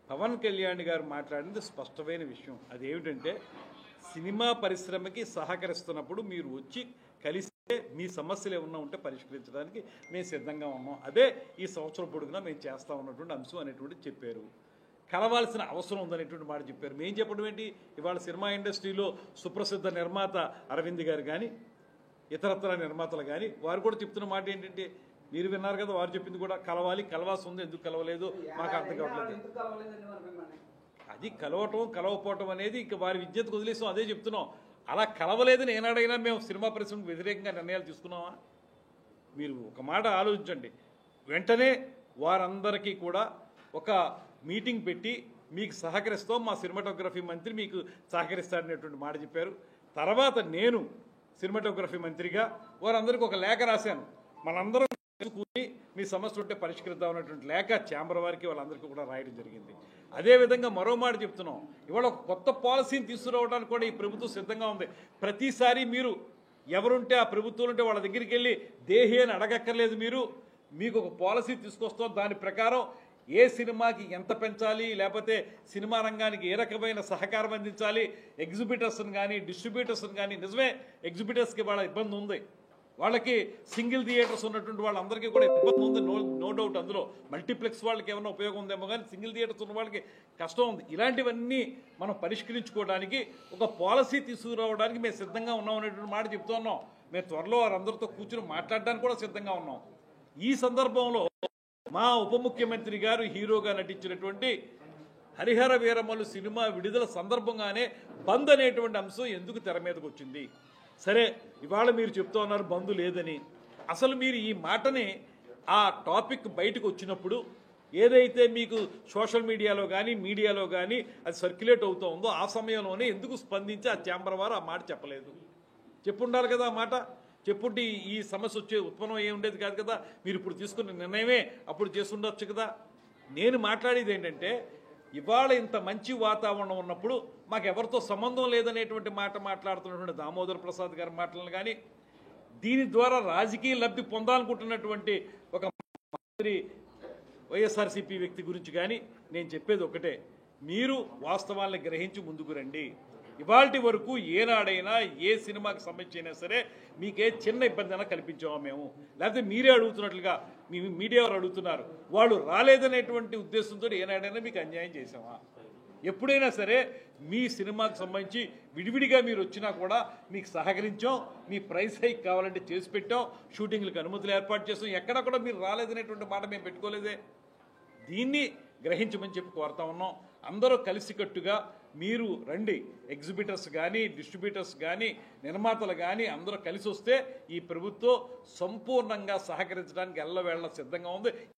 పవన్ కళ్యాణ్ గారు మాట్లాడింది స్పష్టమైన విషయం. అదేమిటంటే సినిమా పరిశ్రమకి సహకరిస్తున్నప్పుడు మీరు వచ్చి కలిస్తే మీ సమస్యలు ఏమన్నా ఉంటే పరిష్కరించడానికి మేము సిద్ధంగా ఉన్నాం. అదే ఈ సంవత్సరం పొడుగునా మేము చేస్తా ఉన్నటువంటి అంశం అనేటువంటిది చెప్పారు. కలవాల్సిన అవసరం ఉందనేటువంటి మాట చెప్పారు. మేము చెప్పడం ఏంటి, ఇవాళ సినిమా ఇండస్ట్రీలో సుప్రసిద్ధ నిర్మాత అరవింద్ గారు కానీ ఇతరత్ర నిర్మాతలు కానీ వారు కూడా చెప్తున్న మాట ఏంటంటే, మీరు విన్నారు కదా, వారు చెప్పింది కూడా కలవాలి, కలవాల్సి ఉంది, ఎందుకు కలవలేదు మాకు అర్థం కావట్లేదు. అది కలవకపోవటం అనేది ఇక వారి విజ్ఞతకు వదిలేసాం, అదే చెప్తున్నాం. అలా కలవలేదని ఏనాడైనా మేము సినిమా పరిశ్రమకు వ్యతిరేకంగా నిర్ణయాలు తీసుకున్నామా? మీరు ఒక మాట ఆలోచించండి. వెంటనే వారందరికీ కూడా ఒక మీటింగ్ పెట్టి మీకు సహకరిస్తాం, మా సినిమాటోగ్రఫీ మంత్రి మీకు సహకరిస్తాడనేటువంటి మాట చెప్పారు. తర్వాత నేను సినిమాటోగ్రఫీ మంత్రిగా వారందరికీ ఒక లేఖ రాశాను. మనందరం కూర్చుని మీ సమస్య ఉంటే పరిష్కరిద్దాం అన్నటువంటి లేఖ ఛాంబర్ వారికి వాళ్ళందరికీ కూడా రాయడం జరిగింది. అదేవిధంగా మరో మాట చెప్తున్నాం, ఇవాళ ఒక కొత్త పాలసీని తీసుకురావడానికి కూడా ఈ ప్రభుత్వం సిద్ధంగా ఉంది. ప్రతిసారి మీరు ఎవరుంటే ఆ ప్రభుత్వం ఉంటే వాళ్ళ దగ్గరికి వెళ్ళి దేహి అని అడగక్కర్లేదు. మీకు ఒక పాలసీ తీసుకొస్తాం, దాని ప్రకారం ఏ సినిమాకి ఎంత పెంచాలి, లేకపోతే సినిమా రంగానికి ఏ రకమైన సహకారం అందించాలి, ఎగ్జిబిటర్స్ని కానీ డిస్ట్రిబ్యూటర్స్ని కానీ, నిజమే ఎగ్జిబిటర్స్కి వాళ్ళ ఇబ్బంది ఉంది, వాళ్ళకి సింగిల్ థియేటర్స్ ఉన్నటువంటి వాళ్ళందరికీ కూడా ఇబ్బంది ఉంది, నో డౌట్. అందులో మల్టీప్లెక్స్ వాళ్ళకి ఏమైనా ఉపయోగం ఉందేమో, కానీ సింగిల్ థియేటర్స్ ఉన్న వాళ్ళకి కష్టం ఉంది. ఇలాంటివన్నీ మనం పరిష్కరించుకోవడానికి ఒక పాలసీ తీసుకురావడానికి మేము సిద్ధంగా ఉన్నాం అనేటువంటి మాట చెప్తూ ఉన్నాం. మేము త్వరలో వారందరితో కూర్చుని మాట్లాడడానికి కూడా సిద్ధంగా ఉన్నాం. ఈ సందర్భంలో మా ఉప ముఖ్యమంత్రి గారు హీరోగా నటించినటువంటి హరిహర వీరమల్లు సినిమా విడుదల సందర్భంగానే బంద్ అనేటువంటి అంశం ఎందుకు తెర మీదకి వచ్చింది? సరే, ఇవాళ మీరు చెప్తూ ఉన్నారు బంద్ లేదని. అసలు మీరు ఈ మాటని ఆ టాపిక్ బయటకు వచ్చినప్పుడు ఏదైతే మీకు సోషల్ మీడియాలో కానీ మీడియాలో కానీ అది సర్క్యులేట్ అవుతూ ఉందో ఆ సమయంలోనే ఎందుకు స్పందించి ఆ ఛాంబర్ వారు ఆ మాట చెప్పలేదు? చెప్పుండాలి కదా, ఆ మాట చెప్పుంటే ఈ సమస్య వచ్చే ఉత్పన్నం ఏమి ఉండేది కాదు కదా. మీరు ఇప్పుడు తీసుకున్న నిర్ణయమే అప్పుడు చేస్తుండొచ్చు కదా. నేను మాట్లాడేది ఏంటంటే, ఇవాళ ఇంత మంచి వాతావరణం ఉన్నప్పుడు మాకు ఎవరితో సంబంధం లేదనేటువంటి మాట మాట్లాడుతున్నటువంటి దామోదర్ ప్రసాద్ గారి మాటలను కానీ, దీని ద్వారా రాజకీయ లబ్ధి పొందాలనుకుంటున్నటువంటి ఒక మంత్రి వైఎస్ఆర్సీపీ వ్యక్తి గురించి కానీ నేను చెప్పేది ఒకటే, మీరు వాస్తవాలను గ్రహించి ముందుకు రండి. ఇవాల్టి వరకు ఏనాడైనా ఏ సినిమాకి సంబంధించి అయినా సరే మీకే చిన్న ఇబ్బంది అయినా కల్పించామా మేము? లేకపోతే మీరే అడుగుతున్నట్లుగా మీ మీడియా వారు అడుగుతున్నారు, వాళ్ళు రాలేదనేటువంటి ఉద్దేశంతో ఏనాడైనా మీకు అన్యాయం చేసామా? ఎప్పుడైనా సరే మీ సినిమాకి సంబంధించి విడివిడిగా మీరు వచ్చినా కూడా మీకు సహకరించాం, మీ ప్రైస్ హైక్ కావాలంటే చేసి పెట్టాం, షూటింగ్లకు అనుమతులు ఏర్పాటు చేసాం, ఎక్కడ కూడా మీరు రాలేదనేటువంటి మాట మేము పెట్టుకోలేదే. దీన్ని గ్రహించమని చెప్పి కోరుతా ఉన్నాం. అందరూ కలిసికట్టుగా మీరు రండి, ఎగ్జిబిటర్స్ కానీ డిస్ట్రిబ్యూటర్స్ కానీ నిర్మాతలు కానీ అందరూ కలిసి వస్తే ఈ ప్రభుత్వం సంపూర్ణంగా సహకరించడానికి ఎల్లవేళ సిద్ధంగా ఉంది.